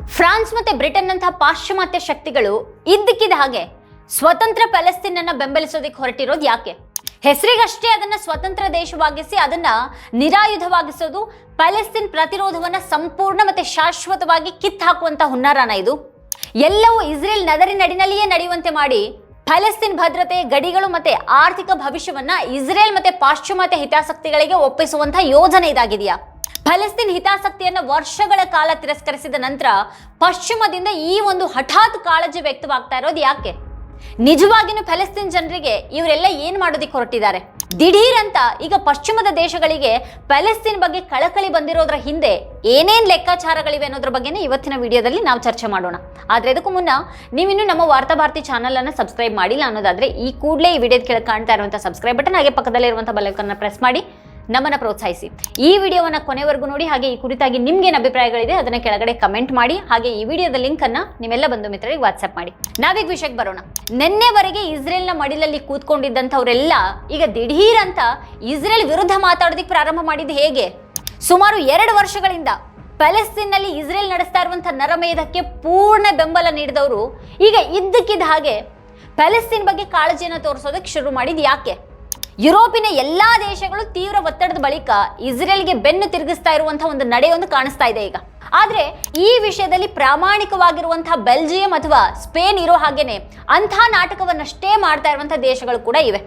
France ಮತ್ತೆ Britain ನಂತಹ ಪಾಶ್ಚಿಮಾತ್ಯ ಶಕ್ತಿಗಳು ಇದ್ದಕ್ಕಿದ್ದ ಹಾಗೆ ಸ್ವತಂತ್ರ ಪ್ಯಾಲೆಸ್ತೈನ್ ಅನ್ನ ಬೆಂಬಲಿಸೋದಕ್ಕೆ ಹೊರಟಿರೋದು ಯಾಕೆ? ಹೆಸರಿಗಷ್ಟೇ ಅದನ್ನ ಸ್ವತಂತ್ರ ದೇಶವಾಗಿಸಿ ಅದನ್ನ ನಿರಾಯುಧವಾಗಿಸೋದು ಪ್ಯಾಲೆಸ್ತೈನ್ ಪ್ರತಿರೋಧವನ್ನ ಸಂಪೂರ್ಣ ಮತ್ತೆ ಶಾಶ್ವತವಾಗಿ ಕಿತ್ತು ಹಾಕುವಂತ ಹುನ್ನಾರನ ಇದು. ಎಲ್ಲವೂ ಇಸ್ರೇಲ್ ನಡಿನಲ್ಲಿಯೇ ನಡೆಯುವಂತೆ ಮಾಡಿ ಪ್ಯಾಲೆಸ್ತೈನ್ ಭದ್ರತೆ, ಗಡಿಗಳು ಮತ್ತೆ ಆರ್ಥಿಕ ಭವಿಷ್ಯವನ್ನ ಇಸ್ರೇಲ್ ಮತ್ತೆ ಪಾಶ್ಚಿಮಾತ್ಯ ಹಿತಾಸಕ್ತಿಗಳಿಗೆ ಒಪ್ಪಿಸುವಂತಹ ಯೋಜನೆ ಇದಾಗಿದೆಯಾ? ಪ್ಯಾಲೆಸ್ತೈನ್ ಹಿತಾಸಕ್ತಿಯನ್ನ ವರ್ಷಗಳ ಕಾಲ ತಿರಸ್ಕರಿಸಿದ ನಂತರ ಪಶ್ಚಿಮದಿಂದ ಈ ಒಂದು ಹಠಾತ್ ಕಾಳಜಿ ವ್ಯಕ್ತವಾಗ್ತಾ ಇರೋದು ಯಾಕೆ? ನಿಜವಾಗಿನೂ ಪ್ಯಾಲೆಸ್ತೈನ್ ಜನರಿಗೆ ಇವರೆಲ್ಲ ಏನ್ ಮಾಡೋದಿಕ್ಕೆ ಹೊರಟಿದ್ದಾರೆ? ದಿಢೀರ್ ಅಂತ ಈಗ ಪಶ್ಚಿಮದ ದೇಶಗಳಿಗೆ ಪ್ಯಾಲೆಸ್ತೈನ್ ಬಗ್ಗೆ ಕಳಕಳಿ ಬಂದಿರೋದ್ರ ಹಿಂದೆ ಏನೇನ್ ಲೆಕ್ಕಾಚಾರಗಳಿವೆ ಅನ್ನೋದ್ರ ಬಗ್ಗೆನೇ ಇವತ್ತಿನ ವಿಡಿಯೋದಲ್ಲಿ ನಾವು ಚರ್ಚೆ ಮಾಡೋಣ. ಆದ್ರೆ ಇದಕ್ಕೂ ಮುನ್ನ ನೀವಿನ್ನೂ ನಮ್ಮ ವಾರ್ತಾ ಭಾರತಿ ಚಾನಲ್ ಅನ್ನ ಸಬ್ಸ್ಕ್ರೈಬ್ ಮಾಡಿಲ್ಲ ಅನ್ನೋದಾದ್ರೆ ಈ ಕೂಡಲೇ ಈ ವಿಡಿಯೋದ ಕೆಳಗೆ ಕಾಣ್ತಾ ಇರುವಂತಹ ಸಬ್ಸ್ಕ್ರೈಬ್ ಬಟನ್ ಹಾಗೆ ಪಕ್ಕದಲ್ಲಿರುವಂತಹ ಬೆಲ್ ಐಕಾನ್ ಪ್ರೆಸ್ ಮಾಡಿ ನಮ್ಮನ್ನ ಪ್ರೋತ್ಸಾಹಿಸಿ. ಈ ವಿಡಿಯೋವನ್ನ ಕೊನೆವರೆಗೂ ನೋಡಿ. ಹಾಗೆ ಈ ಕುರಿತಾಗಿ ನಿಮ್ಗೇನು ಅಭಿಪ್ರಾಯಗಳಿದೆ ಅದನ್ನ ಕೆಳಗಡೆ ಕಮೆಂಟ್ ಮಾಡಿ. ಹಾಗೆ ಈ ವಿಡಿಯೋದ ಲಿಂಕ್ ಅನ್ನ ನಿಮ್ಮೆಲ್ಲ ಬಂಧು ಮಿತ್ರರಿಗೆ ವಾಟ್ಸ್ಆಪ್ ಮಾಡಿ. ನಾವೀಗ ವಿಷಯಕ್ಕೆ ಬರೋಣ. ನಿನ್ನೆವರೆಗೆ ಇಸ್ರೇಲ್ನ ಮಡಿಲಲ್ಲಿ ಕೂತ್ಕೊಂಡಿದ್ದಂಥವರೆಲ್ಲ ಈಗ ದಿಢೀರ್ ಅಂತ ಇಸ್ರೇಲ್ ವಿರುದ್ಧ ಮಾತಾಡೋದಕ್ಕೆ ಪ್ರಾರಂಭ ಮಾಡಿದ್ದು ಹೇಗೆ? ಸುಮಾರು 2 ವರ್ಷಗಳಿಂದ ಪ್ಯಾಲೆಸ್ತೈನ್ನಲ್ಲಿ ಇಸ್ರೇಲ್ ನಡೆಸ್ತಾ ಇರುವಂತಹ ನರಮೇಧಕ್ಕೆ ಪೂರ್ಣ ಬೆಂಬಲ ನೀಡಿದವರು ಈಗ ಇದ್ದಕ್ಕಿದ್ದ ಹಾಗೆ ಪ್ಯಾಲೆಸ್ತೈನ್ ಬಗ್ಗೆ ಕಾಳಜಿಯನ್ನು ತೋರಿಸೋದಕ್ಕೆ ಶುರು ಮಾಡಿದ್ದು ಯಾಕೆ? ಯುರೋಪಿನ ಎಲ್ಲಾ ದೇಶಗಳು ತೀವ್ರ ಒತ್ತಡದ ಬಳಿಕ ಇಸ್ರೇಲ್ಗೆ ಬೆನ್ನು ತಿರುಗಿಸ್ತಾ ಇರುವಂತಹ ಒಂದು ನಡೆಯೊಂದು ಕಾಣಿಸ್ತಾ ಇದೆ ಈಗ. ಆದ್ರೆ ಈ ವಿಷಯದಲ್ಲಿ ಪ್ರಾಮಾಣಿಕವಾಗಿರುವಂತಹ ಬೆಲ್ಜಿಯಂ ಅಥವಾ ಸ್ಪೇನ್ ಇರೋ ಹಾಗೇನೆ ಅಂಥ ನಾಟಕವನ್ನಷ್ಟೇ ಮಾಡ್ತಾ ಇರುವಂತಹ ದೇಶಗಳು ಕೂಡ ಇವೆ.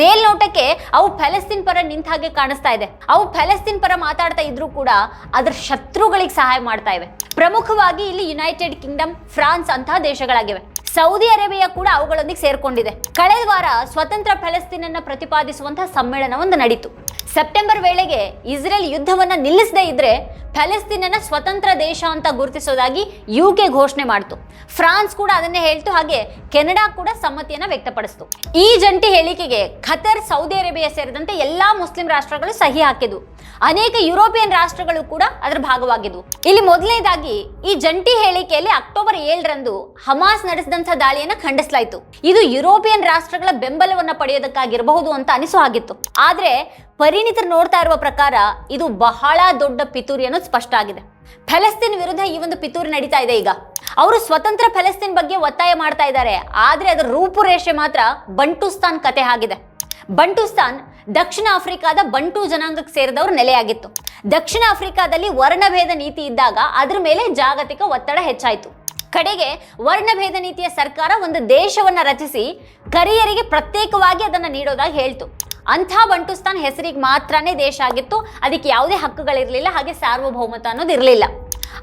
ಮೇಲ್ನೋಟಕ್ಕೆ ಅವು ಪ್ಯಾಲೆಸ್ತೈನ್ ಪರ ನಿಂತ ಹಾಗೆ ಕಾಣಿಸ್ತಾ ಇದೆ. ಅವು ಪ್ಯಾಲೆಸ್ತೈನ್ ಪರ ಮಾತಾಡ್ತಾ ಇದ್ರೂ ಕೂಡ ಅದರ ಶತ್ರುಗಳಿಗೆ ಸಹಾಯ ಮಾಡ್ತಾ ಇವೆ. ಪ್ರಮುಖವಾಗಿ ಇಲ್ಲಿ ಯುನೈಟೆಡ್ ಕಿಂಗ್ಡಮ್, ಫ್ರಾನ್ಸ್ ಅಂತಹ ದೇಶಗಳಾಗಿವೆ. ಸೌದಿ ಅರೇಬಿಯಾ ಕೂಡ ಅವುಗಳೊಂದಿಗೆ ಸೇರ್ಕೊಂಡಿದೆ. ಕಳೆದ ವಾರ ಸ್ವತಂತ್ರ ಪ್ಯಾಲೆಸ್ತೈನ್ ಅನ್ನ ಪ್ರತಿಪಾದಿಸುವಂತಹ ಸಮ್ಮೇಳನವೊಂದು ನಡೀತು. ಸೆಪ್ಟೆಂಬರ್ ವೇಳೆಗೆ ಇಸ್ರೇಲ್ ಯುದ್ಧವನ್ನ ನಿಲ್ಲಿಸದೇ ಇದ್ರೆ ಪ್ಯಾಲೆಸ್ತೈನ್ ಅನ್ನ ಸ್ವತಂತ್ರ ದೇಶ ಅಂತ ಗುರುತಿಸೋದಾಗಿ UK ಘೋಷಣೆ ಮಾಡಿತು. ಫ್ರಾನ್ಸ್ ಕೂಡ ಅದನ್ನೇ ಹೇಳ್ತು. ಹಾಗೆ ಕೆನಡಾ ಕೂಡ ಸಮ್ಮತಿಯನ್ನ ವ್ಯಕ್ತಪಡಿಸಿತು. ಈ ಜಂಟಿ ಹೇಳಿಕೆಗೆ ಖತರ್, ಸೌದಿ ಅರೇಬಿಯಾ ಸೇರಿದಂತೆ ಎಲ್ಲಾ ಮುಸ್ಲಿಂ ರಾಷ್ಟ್ರಗಳು ಸಹಿ ಹಾಕಿದ್ವು. ಅನೇಕ ಯುರೋಪಿಯನ್ ರಾಷ್ಟ್ರಗಳು ಕೂಡ ಅದರ ಭಾಗವಾಗಿದ್ವು. ಇಲ್ಲಿ ಮೊದಲನೇದಾಗಿ ಈ ಜಂಟಿ ಹೇಳಿಕೆಯಲ್ಲಿ ಅಕ್ಟೋಬರ್ 7ರಂದು ಹಮಾಸ್ ನಡೆಸಿದಂತಹ ದಾಳಿಯನ್ನ ಖಂಡಿಸಲಾಯಿತು. ಇದು ಯುರೋಪಿಯನ್ ರಾಷ್ಟ್ರಗಳ ಬೆಂಬಲವನ್ನ ಪಡೆಯೋದಕ್ಕಾಗಿರಬಹುದು ಅಂತ ಅನಿಸೋ ಹಾಗಿತ್ತು. ಆದ್ರೆ ಪರಿಣಿತರು ನೋಡ್ತಾ ಇರುವ ಪ್ರಕಾರ ಇದು ಬಹಳ ದೊಡ್ಡ ಪಿತೂರಿ ಅನ್ನೋದು ಸ್ಪಷ್ಟ ಆಗಿದೆ. ಪ್ಯಾಲೆಸ್ತೈನ್ ವಿರುದ್ಧ ಈ ಒಂದು ಪಿತೂರಿ ನಡೀತಾ ಇದೆ ಈಗ. ಅವರು ಸ್ವತಂತ್ರ ಪ್ಯಾಲೆಸ್ತೈನ್ ಬಗ್ಗೆ ಒತ್ತಾಯ ಮಾಡ್ತಾ ಇದ್ದಾರೆ. ಆದ್ರೆ ಅದರ ರೂಪುರೇಷೆ ಮಾತ್ರ ಬಂಟುಸ್ತಾನ್ ಕತೆ ಆಗಿದೆ. ಬಂಟುಸ್ತಾನ್ ದಕ್ಷಿಣ ಆಫ್ರಿಕಾದ ಬಂಟು ಜನಾಂಗಕ್ಕೆ ಸೇರಿದವರು ನೆಲೆಯಾಗಿತ್ತು. ದಕ್ಷಿಣ ಆಫ್ರಿಕಾದಲ್ಲಿ ವರ್ಣಭೇದ ನೀತಿ ಇದ್ದಾಗ ಅದ್ರ ಮೇಲೆ ಜಾಗತಿಕ ಒತ್ತಡ ಹೆಚ್ಚಾಯಿತು. ಕಡೆಗೆ ವರ್ಣಭೇದ ನೀತಿಯ ಸರ್ಕಾರ ಒಂದು ದೇಶವನ್ನ ರಚಿಸಿ ಕರಿಯರಿಗೆ ಪ್ರತ್ಯೇಕವಾಗಿ ಅದನ್ನ ನೀಡೋದಾಗಿ ಹೇಳ್ತು. ಅಂಥ ಬಂಟುಸ್ತಾನ್ ಹೆಸರಿಗೆ ಮಾತ್ರನೇ ದೇಶ ಆಗಿತ್ತು. ಅದಕ್ಕೆ ಯಾವುದೇ ಹಕ್ಕುಗಳಿರಲಿಲ್ಲ, ಹಾಗೆ ಸಾರ್ವಭೌಮತ್ವ ಅನ್ನೋದು ಇರಲಿಲ್ಲ.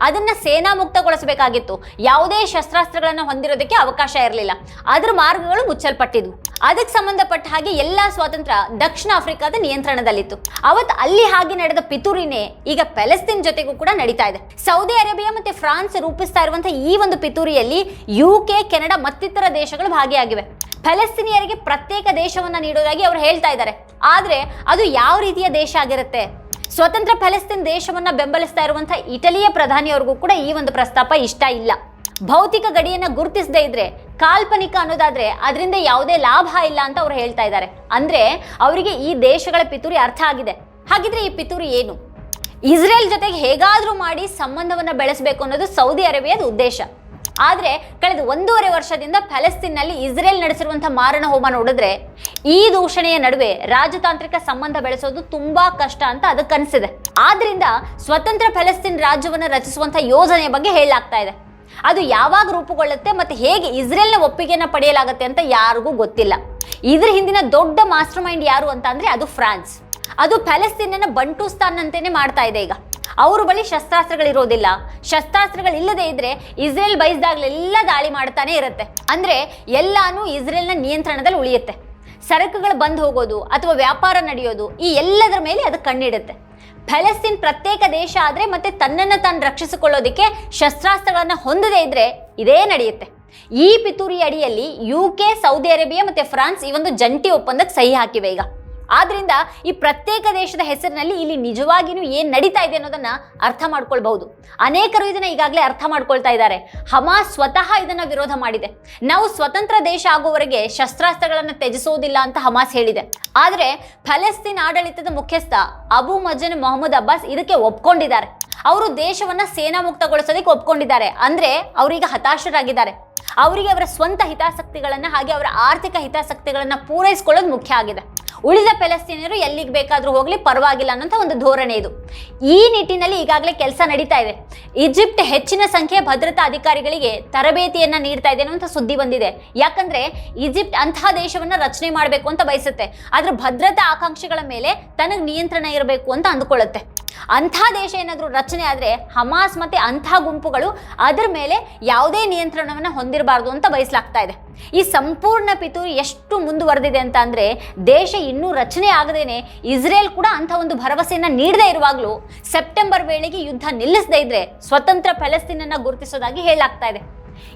ಅದನ್ನ ಸೇನಾ ಮುಕ್ತಗೊಳಿಸಬೇಕಾಗಿತ್ತು. ಯಾವುದೇ ಶಸ್ತ್ರಾಸ್ತ್ರಗಳನ್ನು ಹೊಂದಿರೋದಕ್ಕೆ ಅವಕಾಶ ಇರಲಿಲ್ಲ. ಅದರ ಮಾರ್ಗಗಳು ಮುಚ್ಚಲ್ಪಟ್ಟಿದ್ವು. ಅದಕ್ಕೆ ಸಂಬಂಧಪಟ್ಟ ಹಾಗೆ ಎಲ್ಲಾ ಸ್ವಾತಂತ್ರ್ಯ ದಕ್ಷಿಣ ಆಫ್ರಿಕಾದ ನಿಯಂತ್ರಣದಲ್ಲಿತ್ತು. ಅವತ್ತು ಅಲ್ಲಿ ಹಾಗೆ ನಡೆದ ಪಿತೂರಿನೇ ಈಗ ಪ್ಯಾಲೆಸ್ತೈನ್ ಜೊತೆಗೂ ಕೂಡ ನಡೀತಾ ಇದೆ. ಸೌದಿ ಅರೇಬಿಯಾ ಮತ್ತೆ ಫ್ರಾನ್ಸ್ ರೂಪಿಸ್ತಾ ಇರುವಂತಹ ಈ ಒಂದು ಪಿತೂರಿಯಲ್ಲಿ UK, ಕೆನಡಾ ಮತ್ತಿತರ ದೇಶಗಳು ಭಾಗಿಯಾಗಿವೆ. ಪ್ಯಾಲೆಸ್ತೈನಿಯರಿಗೆ ಪ್ರತ್ಯೇಕ ದೇಶವನ್ನ ನೀಡೋದಾಗಿ ಅವರು ಹೇಳ್ತಾ ಇದ್ದಾರೆ. ಆದ್ರೆ ಅದು ಯಾವ ರೀತಿಯ ದೇಶ ಆಗಿರುತ್ತೆ? ಸ್ವತಂತ್ರ ಪ್ಯಾಲೆಸ್ತೈನ್ ದೇಶವನ್ನ ಬೆಂಬಲಿಸ್ತಾ ಇರುವಂತಹ ಇಟಲಿಯ ಪ್ರಧಾನಿಯವರಿಗೂ ಕೂಡ ಈ ಒಂದು ಪ್ರಸ್ತಾಪ ಇಷ್ಟ ಇಲ್ಲ. ಭೌತಿಕ ಗಡಿಯನ್ನ ಗುರುತಿಸದೇ ಇದ್ರೆ ಕಾಲ್ಪನಿಕ ಅನ್ನೋದಾದ್ರೆ ಅದರಿಂದ ಯಾವುದೇ ಲಾಭ ಇಲ್ಲ ಅಂತ ಅವ್ರು ಹೇಳ್ತಾ ಇದ್ದಾರೆ. ಅಂದ್ರೆ ಅವರಿಗೆ ಈ ದೇಶಗಳ ಪಿತೂರಿ ಅರ್ಥ ಆಗಿದೆ. ಹಾಗಿದ್ರೆ ಈ ಪಿತೂರಿ ಏನು? ಇಸ್ರೇಲ್ ಜೊತೆಗೆ ಹೇಗಾದ್ರೂ ಮಾಡಿ ಸಂಬಂಧವನ್ನ ಬೆಳೆಸಬೇಕು ಅನ್ನೋದು ಸೌದಿ ಅರೇಬಿಯಾದ ಉದ್ದೇಶ. ಆದ್ರೆ ಕಳೆದ 1.5 ವರ್ಷದಿಂದ ಪ್ಯಾಲೆಸ್ತೈನ್ನಲ್ಲಿ ಇಸ್ರೇಲ್ ನಡೆಸಿರುವಂತಹ ಮಾರಣ ಹೋಮ ನೋಡಿದ್ರೆ ಈ ದೂಷಣೆಯ ನಡುವೆ ರಾಜತಾಂತ್ರಿಕ ಸಂಬಂಧ ಬೆಳೆಸೋದು ತುಂಬಾ ಕಷ್ಟ ಅಂತ ಅದಕ್ಕನ್ಸಿದೆ. ಆದ್ರಿಂದ ಸ್ವತಂತ್ರ ಪ್ಯಾಲೆಸ್ತೈನ್ ರಾಜ್ಯವನ್ನ ರಚಿಸುವಂತಹ ಯೋಜನೆಯ ಬಗ್ಗೆ ಹೇಳಲಾಗ್ತಾ ಇದೆ. ಅದು ಯಾವಾಗ ರೂಪುಗೊಳ್ಳುತ್ತೆ ಮತ್ತೆ ಹೇಗೆ ಇಸ್ರೇಲ್ನ ಒಪ್ಪಿಗೆಯನ್ನ ಪಡೆಯಲಾಗುತ್ತೆ ಅಂತ ಯಾರಿಗೂ ಗೊತ್ತಿಲ್ಲ. ಇದ್ರ ಹಿಂದಿನ ದೊಡ್ಡ ಮಾಸ್ಟರ್ ಮೈಂಡ್ ಯಾರು ಅಂತ ಅಂದ್ರೆ ಅದು ಫ್ರಾನ್ಸ್. ಅದು ಪ್ಯಾಲೆಸ್ತೈನ್ ಬಂಟುಸ್ತಾನ್ ಅಂತಾನೆ ಮಾಡ್ತಾ ಇದೆ ಈಗ. ಅವ್ರ ಬಳಿ ಶಸ್ತ್ರಾಸ್ತ್ರಗಳಿರೋದಿಲ್ಲ. ಶಸ್ತ್ರಾಸ್ತ್ರಗಳಿಲ್ಲದೆ ಇದ್ರೆ ಇಸ್ರೇಲ್ ಬಯಸಿದಾಗಲೆಲ್ಲ ದಾಳಿ ಮಾಡ್ತಾನೆ ಇರುತ್ತೆ. ಅಂದ್ರೆ ಎಲ್ಲಾನು ಇಸ್ರೇಲ್ನ ನಿಯಂತ್ರಣದಲ್ಲಿ ಉಳಿಯುತ್ತೆ. ಸರಕುಗಳು ಬಂದ್ ಹೋಗೋದು ಅಥವಾ ವ್ಯಾಪಾರ ನಡೆಯೋದು ಈ ಎಲ್ಲದರ ಮೇಲೆ ಅದು ಕಣ್ಣಿಡುತ್ತೆ. ಪ್ಯಾಲೆಸ್ತೈನ್ ಪ್ರತ್ಯೇಕ ದೇಶ ಆದ್ರೆ ಮತ್ತೆ ತನ್ನನ್ನು ತಾನು ರಕ್ಷಿಸಿಕೊಳ್ಳೋದಿಕ್ಕೆ ಶಸ್ತ್ರಾಸ್ತ್ರಗಳನ್ನ ಹೊಂದದೇ ಇದ್ರೆ ಇದೇ ನಡೆಯುತ್ತೆ. ಈ ಪಿತೂರಿ ಅಡಿಯಲ್ಲಿ UK, ಸೌದಿ ಅರೇಬಿಯಾ ಮತ್ತೆ ಫ್ರಾನ್ಸ್ ಈ ಒಂದು ಜಂಟಿ ಒಪ್ಪಂದಕ್ಕೆ ಸಹಿ ಹಾಕಿವೆ ಈಗ. ಆದ್ರಿಂದ ಈ ಪ್ರತ್ಯೇಕ ದೇಶದ ಹೆಸರಿನಲ್ಲಿ ಇಲ್ಲಿ ನಿಜವಾಗಿಯೂ ಏನ್ ನಡೀತಾ ಇದೆ ಅನ್ನೋದನ್ನ ಅರ್ಥ ಮಾಡ್ಕೊಳ್ಬಹುದು. ಅನೇಕರು ಇದನ್ನ ಈಗಾಗಲೇ ಅರ್ಥ ಮಾಡ್ಕೊಳ್ತಾ ಇದ್ದಾರೆ. ಹಮಾಸ್ ಸ್ವತಃ ಇದನ್ನ ವಿರೋಧ ಮಾಡಿದೆ. ನಾವು ಸ್ವತಂತ್ರ ದೇಶ ಆಗುವವರೆಗೆ ಶಸ್ತ್ರಾಸ್ತ್ರಗಳನ್ನ ತ್ಯಜಿಸುವುದಿಲ್ಲ ಅಂತ ಹಮಾಸ್ ಹೇಳಿದೆ. ಆದ್ರೆ ಫಲಸ್ತೀನ್ ಆಡಳಿತದ ಮುಖ್ಯಸ್ಥ ಅಬು ಮಜನ್ ಮೊಹಮ್ಮದ್ ಅಬ್ಬಾಸ್ ಇದಕ್ಕೆ ಒಪ್ಕೊಂಡಿದ್ದಾರೆ. ಅವರು ದೇಶವನ್ನ ಸೇನಾ ಮುಕ್ತಗೊಳಿಸೋದಕ್ಕೆ ಒಪ್ಕೊಂಡಿದ್ದಾರೆ. ಅಂದ್ರೆ ಅವರೀಗ ಹತಾಶರಾಗಿದ್ದಾರೆ. ಅವರಿಗೆ ಅವರ ಸ್ವಂತ ಹಿತಾಸಕ್ತಿಗಳನ್ನ ಹಾಗೆ ಅವರ ಆರ್ಥಿಕ ಹಿತಾಸಕ್ತಿಗಳನ್ನ ಪೂರೈಸಿಕೊಳ್ಳೋದು ಮುಖ್ಯ ಆಗಿದೆ. ಉಳಿದ ಫಲಸ್ತೀನಿಯರು ಎಲ್ಲಿಗೆ ಬೇಕಾದ್ರೂ ಹೋಗ್ಲಿ ಪರವಾಗಿಲ್ಲ ಅನ್ನೋಂಥ ಒಂದು ಧೋರಣೆ ಇದು. ಈ ನಿಟ್ಟಿನಲ್ಲಿ ಈಗಾಗಲೇ ಕೆಲಸ ನಡೀತಾ ಇದೆ. ಈಜಿಪ್ಟ್ ಹೆಚ್ಚಿನ ಸಂಖ್ಯೆಯ ಭದ್ರತಾ ಅಧಿಕಾರಿಗಳಿಗೆ ತರಬೇತಿಯನ್ನ ನೀಡ್ತಾ ಇದೆ ಅನ್ನುವಂಥ ಸುದ್ದಿ ಬಂದಿದೆ. ಯಾಕಂದ್ರೆ ಈಜಿಪ್ಟ್ ಅಂತಹ ದೇಶವನ್ನ ರಚನೆ ಮಾಡಬೇಕು ಅಂತ ಬಯಸುತ್ತೆ. ಆದ್ರೆ ಭದ್ರತಾ ಆಕಾಂಕ್ಷಿಗಳ ಮೇಲೆ ತನಗೆ ನಿಯಂತ್ರಣ ಇರಬೇಕು ಅಂತ ಅಂದುಕೊಳ್ಳುತ್ತೆ. ಅಂಥ ದೇಶ ಏನಾದರೂ ರಚನೆ ಆದ್ರೆ ಹಮಾಸ್ ಮತ್ತೆ ಅಂಥ ಗುಂಪುಗಳು ಅದರ ಮೇಲೆ ಯಾವುದೇ ನಿಯಂತ್ರಣವನ್ನ ಹೊಂದಿರಬಾರ್ದು ಅಂತ ಬಯಸಲಾಗ್ತಾ ಇದೆ. ಈ ಸಂಪೂರ್ಣ ಪಿತೂರಿ ಎಷ್ಟು ಮುಂದುವರೆದಿದೆ ಅಂತ ಅಂದ್ರೆ ದೇಶ ಇನ್ನೂ ರಚನೆ ಆಗದೇನೆ ಇಸ್ರೇಲ್ ಕೂಡ ಅಂಥ ಒಂದು ಭರವಸೆಯನ್ನ ನೀಡದೇ ಇರುವಾಗಲೂ ಸೆಪ್ಟೆಂಬರ್ ವೇಳೆಗೆ ಯುದ್ಧ ನಿಲ್ಲಿಸದೇ ಇದ್ರೆ ಸ್ವತಂತ್ರ ಫಲಸ್ತೀನನ್ನ ಗುರುತಿಸೋದಾಗಿ ಹೇಳಲಾಗ್ತಾ ಇದೆ.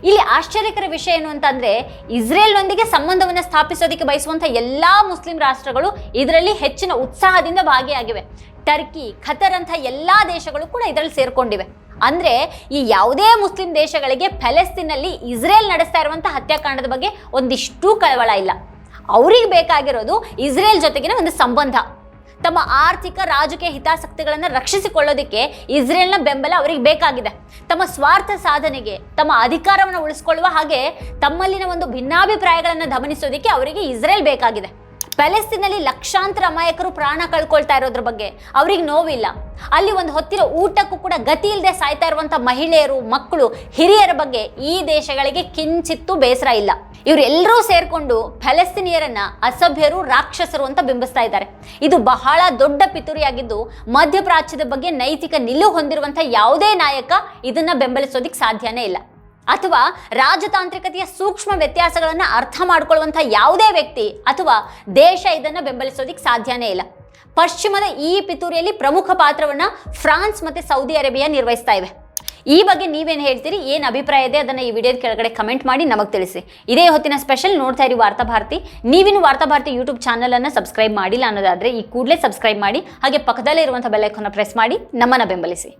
ಇಲ್ಲಿ ಆಶ್ಚರ್ಯಕರ ವಿಷಯ ಏನು ಅಂತಂದ್ರೆ ಇಸ್ರೇಲ್ನೊಂದಿಗೆ ಸಂಬಂಧವನ್ನು ಸ್ಥಾಪಿಸೋದಕ್ಕೆ ಬಯಸುವಂತ ಎಲ್ಲಾ ಮುಸ್ಲಿಂ ರಾಷ್ಟ್ರಗಳು ಇದರಲ್ಲಿ ಹೆಚ್ಚಿನ ಉತ್ಸಾಹದಿಂದ ಭಾಗಿಯಾಗಿವೆ. ಟರ್ಕಿ, ಖತರ್ ಅಂತ ಎಲ್ಲಾ ದೇಶಗಳು ಕೂಡ ಇದರಲ್ಲಿ ಸೇರ್ಕೊಂಡಿವೆ. ಅಂದ್ರೆ ಈ ಯಾವುದೇ ಮುಸ್ಲಿಂ ದೇಶಗಳಿಗೆ ಫಲಸ್ತೀನಲ್ಲಿ ಇಸ್ರೇಲ್ ನಡೆಸ್ತಾ ಇರುವಂತಹ ಹತ್ಯಾಕಾಂಡದ ಬಗ್ಗೆ ಒಂದಿಷ್ಟು ಕಳವಳ ಇಲ್ಲ. ಅವ್ರಿಗೆ ಬೇಕಾಗಿರೋದು ಇಸ್ರೇಲ್ ಜೊತೆಗಿನ ಒಂದು ಸಂಬಂಧ. ತಮ್ಮ ಆರ್ಥಿಕ ರಾಜಕೀಯ ಹಿತಾಸಕ್ತಿಗಳನ್ನು ರಕ್ಷಿಸಿಕೊಳ್ಳೋದಕ್ಕೆ ಇಸ್ರೇಲ್ನ ಬೆಂಬಲ ಅವರಿಗೆ ಬೇಕಾಗಿದೆ. ತಮ್ಮ ಸ್ವಾರ್ಥ ಸಾಧನೆಗೆ, ತಮ್ಮ ಅಧಿಕಾರವನ್ನು ಉಳಿಸಿಕೊಳ್ಳುವ ಹಾಗೆ ತಮ್ಮಲ್ಲಿನ ಒಂದು ಭಿನ್ನಾಭಿಪ್ರಾಯಗಳನ್ನು ಗಮನಿಸೋದಕ್ಕೆ ಅವರಿಗೆ ಇಸ್ರೇಲ್ ಬೇಕಾಗಿದೆ. ಪ್ಯಾಲೆಸ್ತೀನಲ್ಲಿ ಲಕ್ಷಾಂತರ ಅಮಾಯಕರು ಪ್ರಾಣ ಕಳ್ಕೊಳ್ತಾ ಇರೋದ್ರ ಬಗ್ಗೆ ಅವ್ರಿಗೆ ನೋವಿಲ್ಲ. ಅಲ್ಲಿ ಒಂದು ಹೊತ್ತಿರೋ ಊಟಕ್ಕೂ ಕೂಡ ಗತಿ ಇಲ್ಲದೆ ಸಾಯ್ತಾ ಇರುವಂತ ಮಹಿಳೆಯರು, ಮಕ್ಕಳು, ಹಿರಿಯರ ಬಗ್ಗೆ ಈ ದೇಶಗಳಿಗೆ ಕಿಂಚಿತ್ತೂ ಬೇಸರ ಇಲ್ಲ. ಇವರೆಲ್ಲರೂ ಸೇರ್ಕೊಂಡು ಫಲಸ್ತೀನಿಯರನ್ನ ಅಸಭ್ಯರು, ರಾಕ್ಷಸರು ಅಂತ ಬಿಂಬಿಸ್ತಾ ಇದ್ದಾರೆ. ಇದು ಬಹಳ ದೊಡ್ಡ ಪಿತೂರಿಯಾಗಿದ್ದು ಮಧ್ಯಪ್ರಾಚ್ಯದ ಬಗ್ಗೆ ನೈತಿಕ ನಿಲುವು ಹೊಂದಿರುವಂತ ಯಾವುದೇ ನಾಯಕ ಇದನ್ನ ಬೆಂಬಲಿಸೋದಿಕ್ ಸಾಧ್ಯನೇ ಇಲ್ಲ. ಅಥವಾ ರಾಜತಾಂತ್ರಿಕತೆಯ ಸೂಕ್ಷ್ಮ ವ್ಯತ್ಯಾಸಗಳನ್ನ ಅರ್ಥ ಮಾಡ್ಕೊಳ್ಳುವಂಥ ಯಾವುದೇ ವ್ಯಕ್ತಿ ಅಥವಾ ದೇಶ ಇದನ್ನ ಬೆಂಬಲಿಸೋದಿಕ್ ಸಾಧ್ಯನೇ ಇಲ್ಲ. ಪಶ್ಚಿಮದ ಈ ಪಿತೂರಿಯಲ್ಲಿ ಪ್ರಮುಖ ಪಾತ್ರವನ್ನ ಫ್ರಾನ್ಸ್ ಮತ್ತೆ ಸೌದಿ ಅರೇಬಿಯಾ ನಿರ್ವಹಿಸ್ತಾ ಇವೆ. ಈ ಬಗ್ಗೆ ನೀವೇನು ಹೇಳ್ತೀರಿ, ಏನು ಅಭಿಪ್ರಾಯ ಇದೆ ಅದನ್ನ ಈ ವಿಡಿಯೋದ ಕೆಳಗಡೆ ಕಮೆಂಟ್ ಮಾಡಿ ನಮಗೆ ತಿಳಿಸಿ. ಇದೇ ಹೊತ್ತಿನ ಸ್ಪೆಷಲ್ ನೋಡ್ತಾ ಇರಿ ವಾರ್ತಾಭಾರತಿ. ನೀವಿನ್ನು ವಾರ್ತಾಭಾರತಿ ಯೂಟ್ಯೂಬ್ ಚಾನಲ್ ಅನ್ನು ಸಬ್ಸ್ಕ್ರೈಬ್ ಮಾಡಿಲ್ಲ ಅನ್ನೋದಾದ್ರೆ ಈ ಕೂಡಲೇ ಸಬ್ಸ್ಕ್ರೈಬ್ ಮಾಡಿ, ಹಾಗೆ ಪಕ್ಕದಲ್ಲೇ ಇರುವಂತಹ ಬೆಲ್ ಐಕಾನ್ ಪ್ರೆಸ್ ಮಾಡಿ ನಮ್ಮನ್ನ ಬೆಂಬಲಿಸಿ.